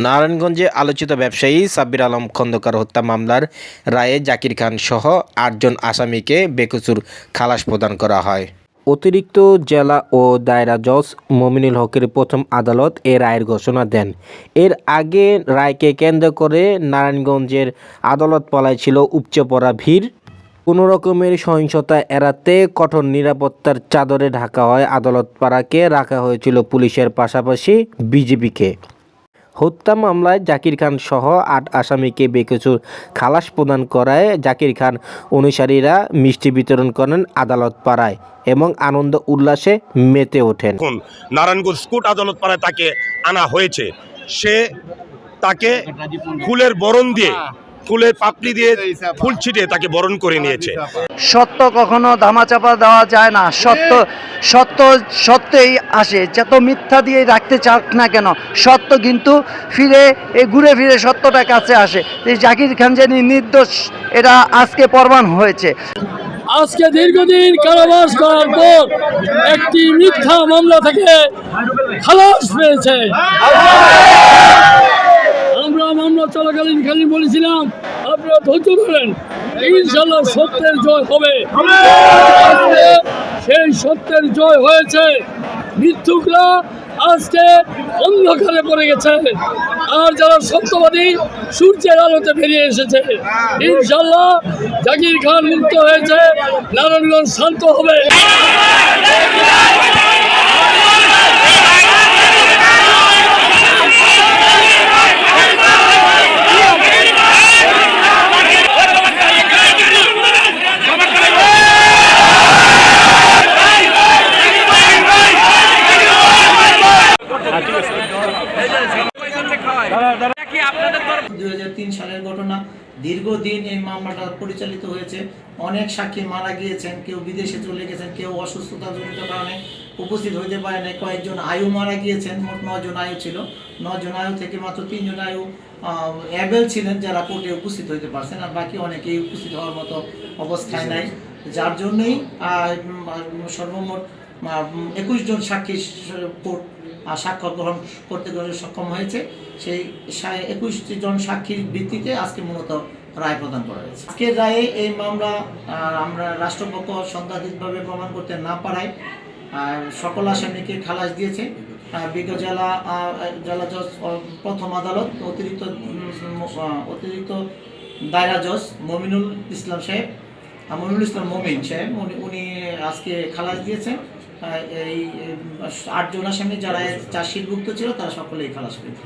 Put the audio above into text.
নারায়ণগঞ্জে আলোচিত ব্যবসায়ী সাব্বির আলম খন্দকার হত্যা মামলার রায়ে জাকির খান সহ ৮ জন আসামিকে বেকসুর খালাস প্রদান করা হয়। অতিরিক্ত জেলা ও দায়রা জজ মমিনুল হকের প্রথম আদালত এ রায়ের ঘোষণা দেন। এর আগে রায়কে কেন্দ্র করে নারায়ণগঞ্জের আদালত পালায় ছিল উপচে পড়া ভিড়। কোনো রকমের সহিংসতা এড়াতে কঠোর নিরাপত্তার চাদরে ঢাকা হয় আদালত পাড়াকে। রাখা হয়েছিল পুলিশের পাশাপাশি বিজিবিকে। হত্যা মামলায় জাকির খান সহ ৮ আসামিকে বেকসুর খালাস প্রদান করায় জাকির খান অনুসারীরা মিষ্টি বিতরণ করেন আদালত পাড়ায় এবং আনন্দ উল্লাসে মেতে ওঠেন। নারায়ণগঞ্জ কোর্ট আদালত পাড়ায় তাকে আনা হয়েছে। সে তাকে ফুলের বরণ দিয়ে, ফুলের পাপড়ি দিয়ে, ফুল ছিটিয়ে তাকে বরণ করে নিয়েছে। সত্য কখনো ধামাচাপা দেওয়া যায় না। সত্যই আসে, যত মিথ্যা দিয়ে রাখতে চাক না কেন, সত্য কিন্তু ঘুরে ফিরে সত্যটা কাছে আসে। এই জাকির খান যে নির্দোষ, এটা আজকে প্রমাণ হয়েছে। আজকে দীর্ঘদিন কারাবাস করার পর একটি মিথ্যা মামলা থেকে খালাস পেয়েছে। আমরা মামলা চলাকালীন খালি বলেছিলাম আপনারা ধৈর্য ধরেন, ইনশাল্লাহ সত্যের জয় হবে। সেই সত্যের জয় হয়েছে। মিথ্যুকরা আজকে অন্ধকারে পড়ে গেছে, আর যারা সত্যবাদী সূর্যের আলোতে বেরিয়ে এসেছে। ইনশাল্লাহ জাকির খান মুক্ত হয়েছে, নারায়ণগঞ্জ শান্ত হবে। সালের ঘটনা, দীর্ঘদিন এই মামলাটা পরিচালিত হয়েছে। অনেক সাক্ষী মারা গিয়েছেন, কেউ বিদেশে চলে গেছেন, কেউ অসুস্থতাজনিত কারণে উপস্থিত হইতে পারে না। কয়েকজন আয়ু মারা গিয়েছেন, মোট 9 জন আয়ু ছিল। 9 জন আয়ু থেকে মাত্র 3 জন আয়ু অ্যাবেল ছিলেন, যারা কোর্টে উপস্থিত হইতে পারছেন, আর বাকি অনেকেই উপস্থিত হওয়ার মতো অবস্থায় নাই। যার জন্যই সর্বমোট 21 জন সাক্ষী কোর্ট সাক্ষ্য গ্রহণ করতে সক্ষম হয়েছে। সেই 21 জন সাক্ষীর ভিত্তিতে আজকে মূলত রায় প্রদান করা হয়েছে। আজকের রায়ে এই মামলা আমরা রাষ্ট্রপক্ষ সন্দেহাতীতভাবে প্রমাণ করতে না পারায় সকল আসামিকে খালাস দিয়েছে। বিজ্ঞ জেলা জজ প্রথম আদালত অতিরিক্ত দায়রা জজ মমিনুল ইসলাম মমিন সাহেব উনি আজকে খালাস দিয়েছেন। এই 8 জন আসামি যারা চার্জশিটভুক্ত ছিল তারা সকলেই খালাস পেয়েছে।